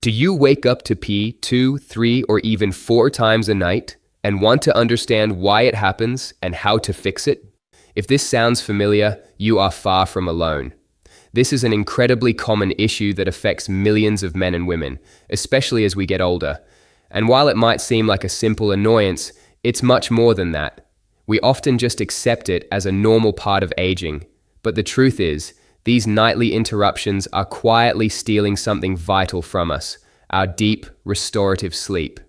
Do you wake up to pee 2, 3, or even 4 times a night and want to understand why it happens and how to fix it? If this sounds familiar, you are far from alone. This is an incredibly common issue that affects millions of men and women, especially as we get older. And while it might seem like a simple annoyance, it's much more than that. We often just accept it as a normal part of aging. But the truth is, these nightly interruptions are quietly stealing something vital from us, our deep, restorative sleep.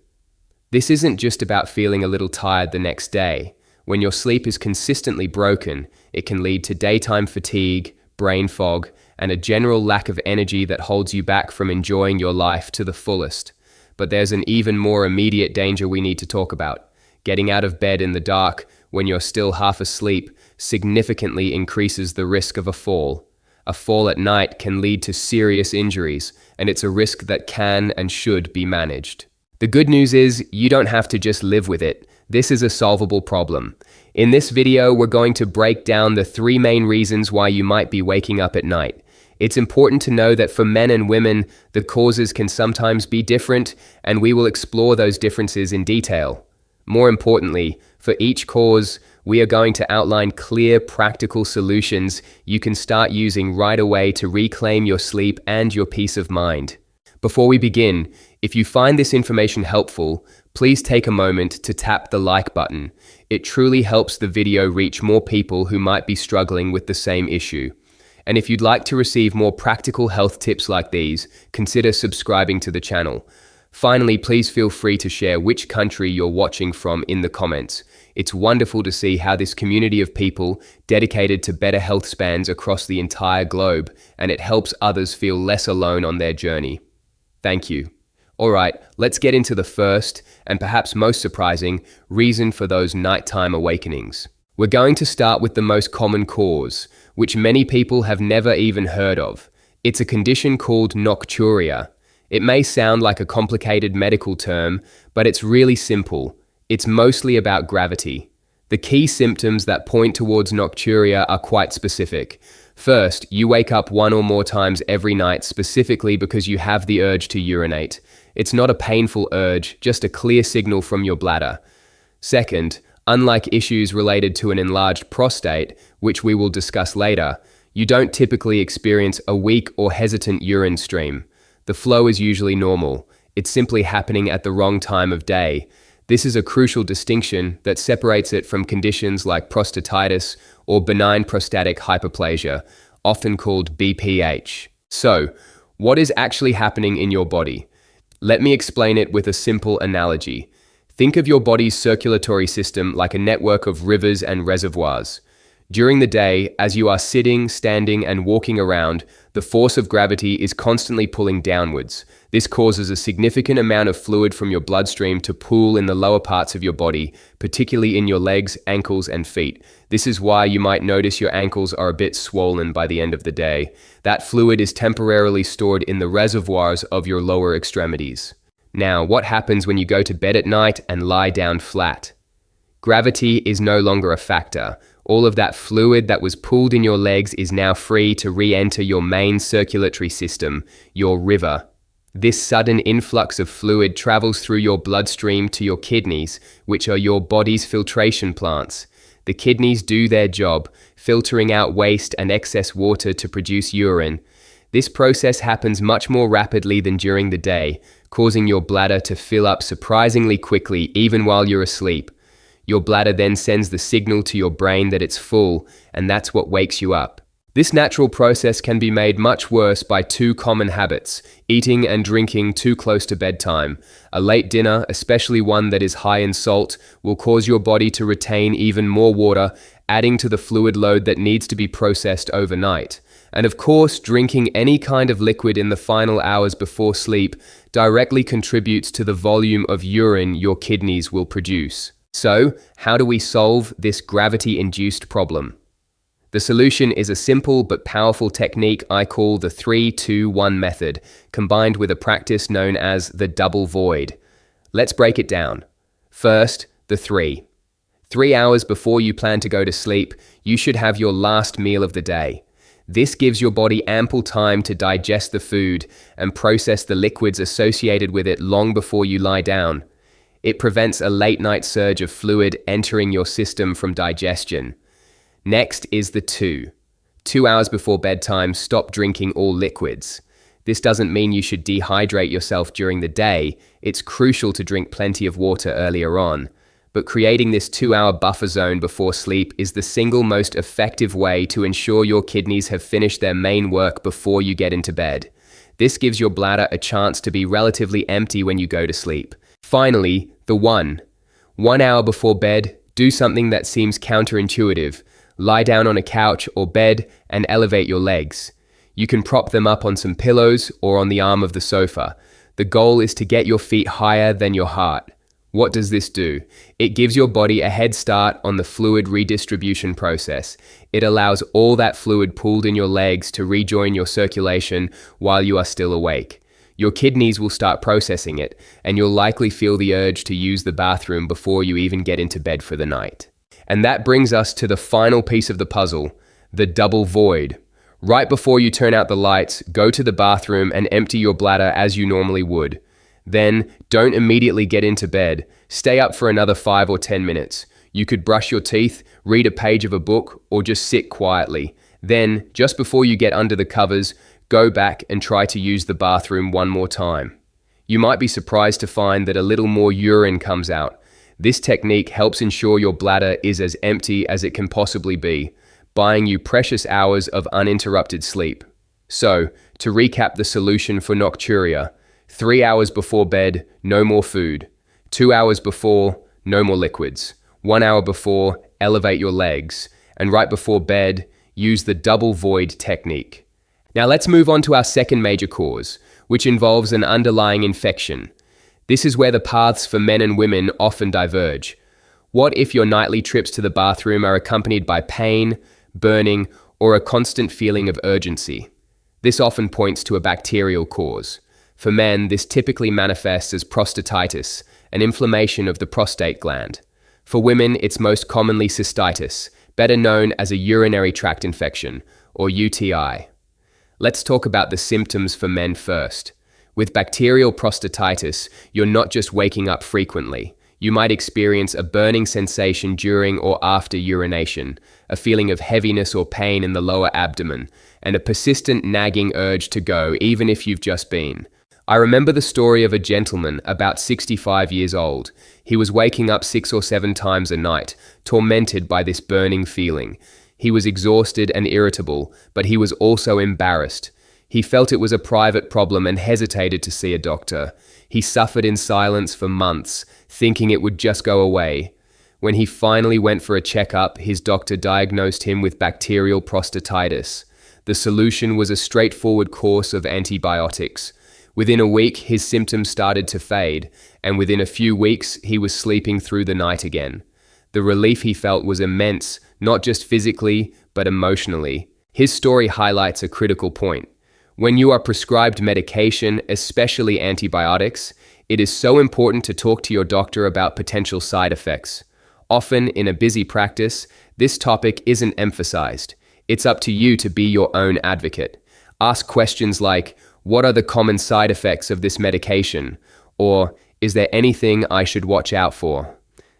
This isn't just about feeling a little tired the next day. When your sleep is consistently broken, it can lead to daytime fatigue, brain fog, and a general lack of energy that holds you back from enjoying your life to the fullest. But there's an even more immediate danger we need to talk about. Getting out of bed in the dark when you're still half asleep significantly increases the risk of a fall. A fall at night can lead to serious injuries, and it's a risk that can and should be managed. The good news is, you don't have to just live with it. This is a solvable problem. In this video, we're going to break down the 3 main reasons why you might be waking up at night. It's important to know that for men and women, the causes can sometimes be different, and we will explore those differences in detail. More importantly, for each cause, we are going to outline clear, practical solutions you can start using right away to reclaim your sleep and your peace of mind. Before we begin, if you find this information helpful, please take a moment to tap the like button. It truly helps the video reach more people who might be struggling with the same issue. And if you'd like to receive more practical health tips like these, consider subscribing to the channel. Finally, please feel free to share which country you're watching from in the comments. It's wonderful to see how this community of people dedicated to better health spans across the entire globe, and it helps others feel less alone on their journey. Thank you. Alright, let's get into the first, and perhaps most surprising, reason for those nighttime awakenings. We're going to start with the most common cause, which many people have never even heard of. It's a condition called Nocturia. It may sound like a complicated medical term, but it's really simple. It's mostly about gravity. The key symptoms that point towards nocturia are quite specific. First, you wake up 1 or more times every night specifically because you have the urge to urinate. It's not a painful urge, just a clear signal from your bladder. Second, unlike issues related to an enlarged prostate, which we will discuss later, you don't typically experience a weak or hesitant urine stream. The flow is usually normal. It's simply happening at the wrong time of day. This is a crucial distinction that separates it from conditions like prostatitis or benign prostatic hyperplasia, often called BPH. So, what is actually happening in your body? Let me explain it with a simple analogy. Think of your body's circulatory system like a network of rivers and reservoirs. During the day, as you are sitting, standing, and walking around, the force of gravity is constantly pulling downwards. This causes a significant amount of fluid from your bloodstream to pool in the lower parts of your body, particularly in your legs, ankles, and feet. This is why you might notice your ankles are a bit swollen by the end of the day. That fluid is temporarily stored in the reservoirs of your lower extremities. Now, what happens when you go to bed at night and lie down flat? Gravity is no longer a factor. All of that fluid that was pooled in your legs is now free to re-enter your main circulatory system, your river. This sudden influx of fluid travels through your bloodstream to your kidneys, which are your body's filtration plants. The kidneys do their job, filtering out waste and excess water to produce urine. This process happens much more rapidly than during the day, causing your bladder to fill up surprisingly quickly even while you're asleep. Your bladder then sends the signal to your brain that it's full, and that's what wakes you up. This natural process can be made much worse by 2 common habits: eating and drinking too close to bedtime. A late dinner, especially one that is high in salt, will cause your body to retain even more water, adding to the fluid load that needs to be processed overnight. And of course, drinking any kind of liquid in the final hours before sleep directly contributes to the volume of urine your kidneys will produce. So, how do we solve this gravity-induced problem? The solution is a simple but powerful technique I call the 3-2-1 method, combined with a practice known as the double void. Let's break it down. First, the 3. 3 hours before you plan to go to sleep, you should have your last meal of the day. This gives your body ample time to digest the food and process the liquids associated with it long before you lie down. It prevents a late-night surge of fluid entering your system from digestion. Next is the 2. 2 hours before bedtime, stop drinking all liquids. This doesn't mean you should dehydrate yourself during the day. It's crucial to drink plenty of water earlier on. But creating this 2-hour buffer zone before sleep is the single most effective way to ensure your kidneys have finished their main work before you get into bed. This gives your bladder a chance to be relatively empty when you go to sleep. Finally, the 1. 1 hour before bed, do something that seems counterintuitive. Lie down on a couch or bed and elevate your legs. You can prop them up on some pillows or on the arm of the sofa. The goal is to get your feet higher than your heart. What does this do? It gives your body a head start on the fluid redistribution process. It allows all that fluid pooled in your legs to rejoin your circulation while you are still awake. Your kidneys will start processing it, and you'll likely feel the urge to use the bathroom before you even get into bed for the night. And that brings us to the final piece of the puzzle, the double void. Right before you turn out the lights, go to the bathroom and empty your bladder as you normally would. Then, don't immediately get into bed. Stay up for another 5 or 10 minutes. You could brush your teeth, read a page of a book, or just sit quietly. Then, just before you get under the covers, go back and try to use the bathroom one more time. You might be surprised to find that a little more urine comes out. This technique helps ensure your bladder is as empty as it can possibly be, buying you precious hours of uninterrupted sleep. So, to recap the solution for nocturia: 3 hours before bed, no more food. 2 hours before, no more liquids. 1 hour before, elevate your legs. And right before bed, use the double void technique. Now let's move on to our second major cause, which involves an underlying infection. This is where the paths for men and women often diverge. What if your nightly trips to the bathroom are accompanied by pain, burning, or a constant feeling of urgency? This often points to a bacterial cause. For men, this typically manifests as prostatitis, an inflammation of the prostate gland. For women, it's most commonly cystitis, better known as a urinary tract infection, or UTI. Let's talk about the symptoms for men first. With bacterial prostatitis, you're not just waking up frequently. You might experience a burning sensation during or after urination, a feeling of heaviness or pain in the lower abdomen, and a persistent nagging urge to go even if you've just been. I remember the story of a gentleman about 65 years old. He was waking up 6 or 7 times a night, tormented by this burning feeling. He was exhausted and irritable, but he was also embarrassed. He felt it was a private problem and hesitated to see a doctor. He suffered in silence for months, thinking it would just go away. When he finally went for a checkup, his doctor diagnosed him with bacterial prostatitis. The solution was a straightforward course of antibiotics. Within a week, his symptoms started to fade, and within a few weeks, he was sleeping through the night again. The relief he felt was immense, not just physically, but emotionally. His story highlights a critical point. When you are prescribed medication, especially antibiotics, it is so important to talk to your doctor about potential side effects. Often, in a busy practice, this topic isn't emphasized. It's up to you to be your own advocate. Ask questions like, what are the common side effects of this medication? Or, is there anything I should watch out for?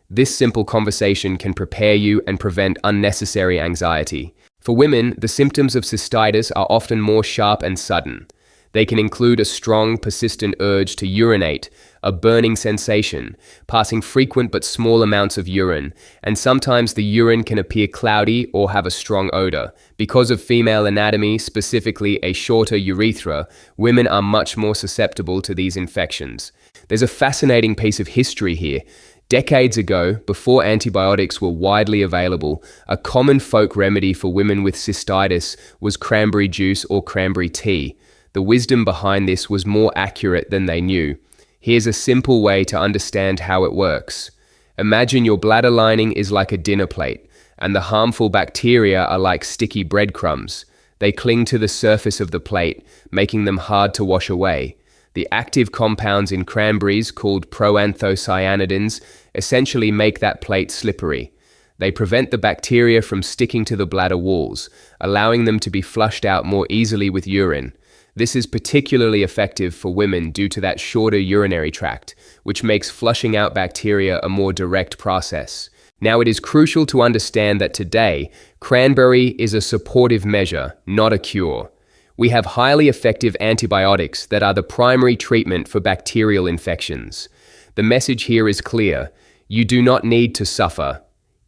This simple conversation can prepare you and prevent unnecessary anxiety. For women, the symptoms of cystitis are often more sharp and sudden. They can include a strong, persistent urge to urinate, a burning sensation, passing frequent but small amounts of urine, and sometimes the urine can appear cloudy or have a strong odor. Because of female anatomy, specifically a shorter urethra, women are much more susceptible to these infections. There's a fascinating piece of history here. Decades ago, before antibiotics were widely available, a common folk remedy for women with cystitis was cranberry juice or cranberry tea. The wisdom behind this was more accurate than they knew. Here's a simple way to understand how it works. Imagine your bladder lining is like a dinner plate, and the harmful bacteria are like sticky breadcrumbs. They cling to the surface of the plate, making them hard to wash away. The active compounds in cranberries, called proanthocyanidins, essentially make that plate slippery. They prevent the bacteria from sticking to the bladder walls, allowing them to be flushed out more easily with urine. This is particularly effective for women due to that shorter urinary tract, which makes flushing out bacteria a more direct process. Now, it is crucial to understand that today, cranberry is a supportive measure, not a cure. We have highly effective antibiotics that are the primary treatment for bacterial infections. The message here is clear. You do not need to suffer.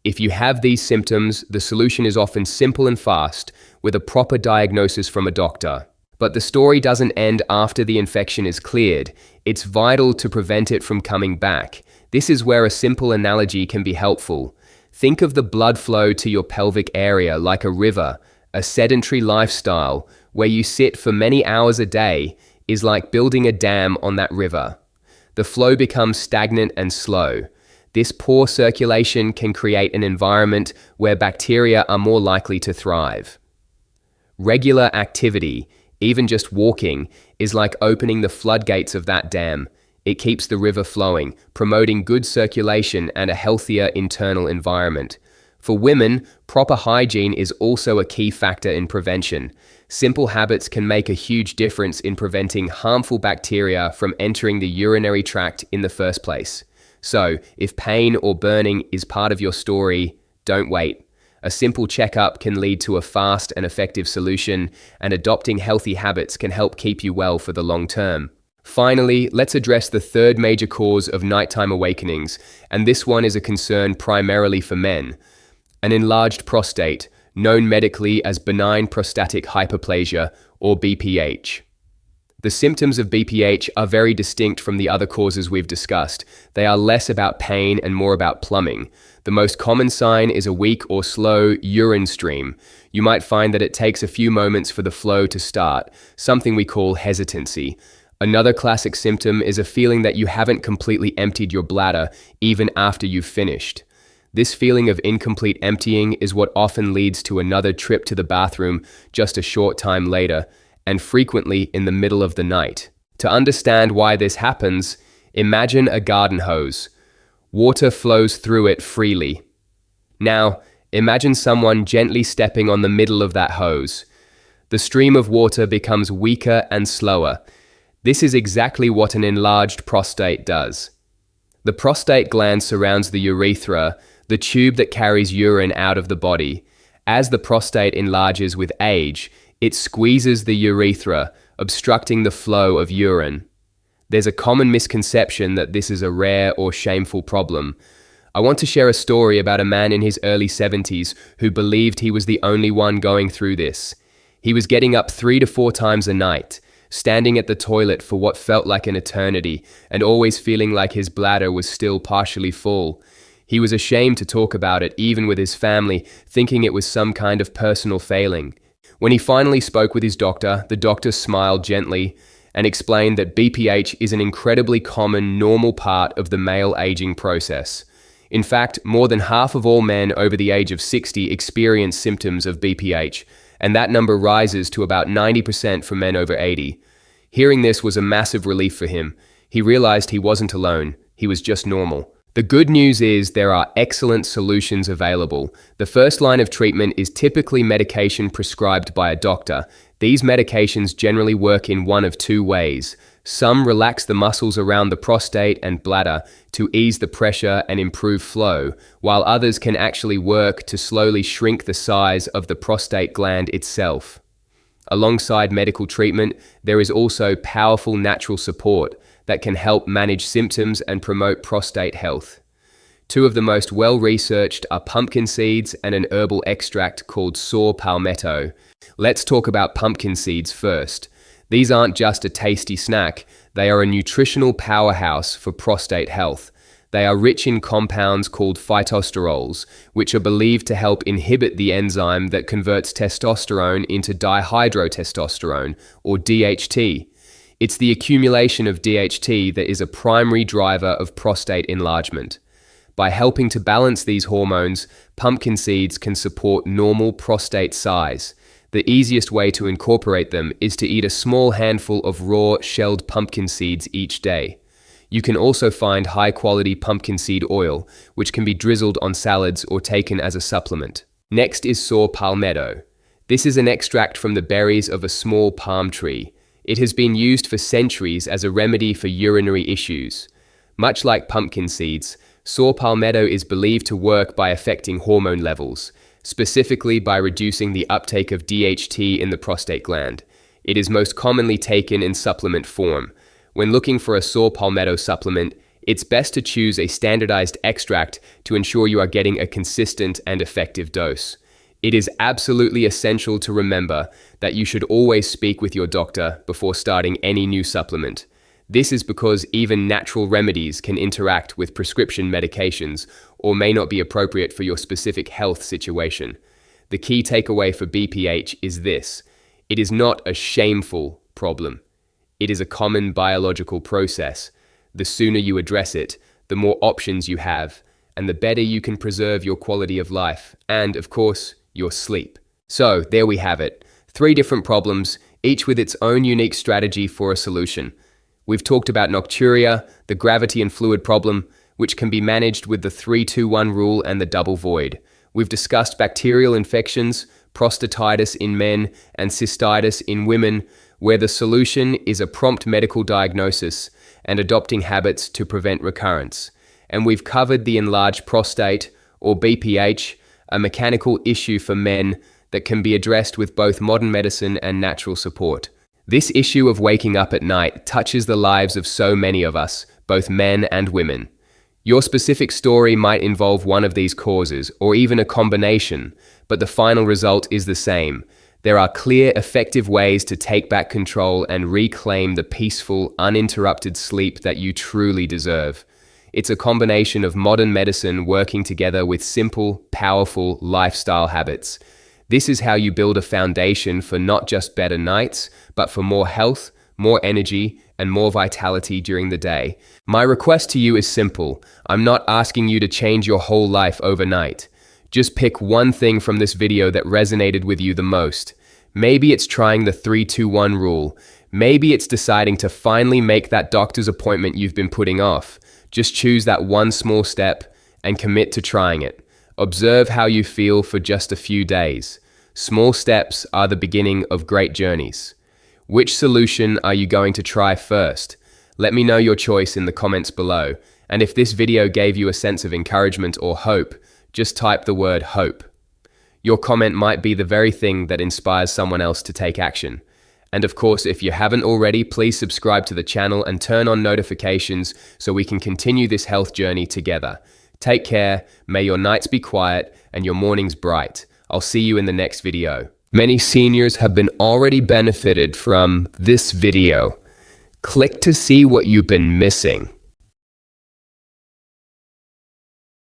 If you have these symptoms, the solution is often simple and fast, with a proper diagnosis from a doctor. But the story doesn't end after the infection is cleared. It's vital to prevent it from coming back. This is where a simple analogy can be helpful. Think of the blood flow to your pelvic area like a river. A sedentary lifestyle, where you sit for many hours a day, is like building a dam on that river. The flow becomes stagnant and slow. This poor circulation can create an environment where bacteria are more likely to thrive. Regular activity, even just walking, is like opening the floodgates of that dam. It keeps the river flowing, promoting good circulation and a healthier internal environment. For women, proper hygiene is also a key factor in prevention. Simple habits can make a huge difference in preventing harmful bacteria from entering the urinary tract in the first place. So, if pain or burning is part of your story, don't wait. A simple checkup can lead to a fast and effective solution, and adopting healthy habits can help keep you well for the long term. Finally, let's address the third major cause of nighttime awakenings, and this one is a concern primarily for men. An enlarged prostate, known medically as benign prostatic hyperplasia, or BPH. The symptoms of BPH are very distinct from the other causes we've discussed. They are less about pain and more about plumbing. The most common sign is a weak or slow urine stream. You might find that it takes a few moments for the flow to start, something we call hesitancy. Another classic symptom is a feeling that you haven't completely emptied your bladder even after you've finished. This feeling of incomplete emptying is what often leads to another trip to the bathroom just a short time later, and frequently in the middle of the night. To understand why this happens, imagine a garden hose. Water flows through it freely. Now, imagine someone gently stepping on the middle of that hose. The stream of water becomes weaker and slower. This is exactly what an enlarged prostate does. The prostate gland surrounds the urethra, the tube that carries urine out of the body. As the prostate enlarges with age, it squeezes the urethra, obstructing the flow of urine. There's a common misconception that this is a rare or shameful problem. I want to share a story about a man in his early 70s who believed he was the only one going through this. He was getting up 3 to 4 times a night, standing at the toilet for what felt like an eternity, and always feeling like his bladder was still partially full. He was ashamed to talk about it, even with his family, thinking it was some kind of personal failing. When he finally spoke with his doctor, the doctor smiled gently and explained that BPH is an incredibly common, normal part of the male aging process. In fact, more than half of all men over the age of 60 experience symptoms of BPH, and that number rises to about 90% for men over 80. Hearing this was a massive relief for him. He realized he wasn't alone. He was just normal. The good news is there are excellent solutions available. The first line of treatment is typically medication prescribed by a doctor. These medications generally work in one of two ways. Some relax the muscles around the prostate and bladder to ease the pressure and improve flow, while others can actually work to slowly shrink the size of the prostate gland itself. Alongside medical treatment, there is also powerful natural support that can help manage symptoms and promote prostate health. Two of the most well-researched are pumpkin seeds and an herbal extract called saw palmetto. Let's talk about pumpkin seeds first. These aren't just a tasty snack, they are a nutritional powerhouse for prostate health. They are rich in compounds called phytosterols, which are believed to help inhibit the enzyme that converts testosterone into dihydrotestosterone, or DHT. It's the accumulation of DHT that is a primary driver of prostate enlargement. By helping to balance these hormones, pumpkin seeds can support normal prostate size. The easiest way to incorporate them is to eat a small handful of raw, shelled pumpkin seeds each day. You can also find high-quality pumpkin seed oil, which can be drizzled on salads or taken as a supplement. Next is saw palmetto. This is an extract from the berries of a small palm tree. It has been used for centuries as a remedy for urinary issues. Much like pumpkin seeds, saw palmetto is believed to work by affecting hormone levels, specifically by reducing the uptake of DHT in the prostate gland. It is most commonly taken in supplement form. When looking for a saw palmetto supplement, it's best to choose a standardized extract to ensure you are getting a consistent and effective dose. It is absolutely essential to remember that you should always speak with your doctor before starting any new supplement. This is because even natural remedies can interact with prescription medications or may not be appropriate for your specific health situation. The key takeaway for BPH is this: it is not a shameful problem. It is a common biological process. The sooner you address it, the more options you have, and the better you can preserve your quality of life and, of course, your sleep. So, there we have it. 3 different problems, each with its own unique strategy for a solution. We've talked about nocturia, the gravity and fluid problem, which can be managed with the 3-2-1 rule and the double void. We've discussed bacterial infections, prostatitis in men, and cystitis in women, where the solution is a prompt medical diagnosis and adopting habits to prevent recurrence. And we've covered the enlarged prostate, or BPH, a mechanical issue for men that can be addressed with both modern medicine and natural support. This issue of waking up at night touches the lives of so many of us, both men and women. Your specific story might involve one of these causes, or even a combination, but the final result is the same. There are clear, effective ways to take back control and reclaim the peaceful, uninterrupted sleep that you truly deserve. It's a combination of modern medicine working together with simple, powerful lifestyle habits. This is how you build a foundation for not just better nights, but for more health, more energy, and more vitality during the day. My request to you is simple. I'm not asking you to change your whole life overnight. Just pick one thing from this video that resonated with you the most. Maybe it's trying the 3-2-1 rule. Maybe it's deciding to finally make that doctor's appointment you've been putting off. Just choose that one small step and commit to trying it. Observe how you feel for just a few days. Small steps are the beginning of great journeys. Which solution are you going to try first? Let me know your choice in the comments below. And if this video gave you a sense of encouragement or hope, just type the word hope. Your comment might be the very thing that inspires someone else to take action. And of course, if you haven't already, please subscribe to the channel and turn on notifications so we can continue this health journey together. Take care, may your nights be quiet and your mornings bright. I'll see you in the next video. Many seniors have been already benefited from this video. Click to see what you've been missing.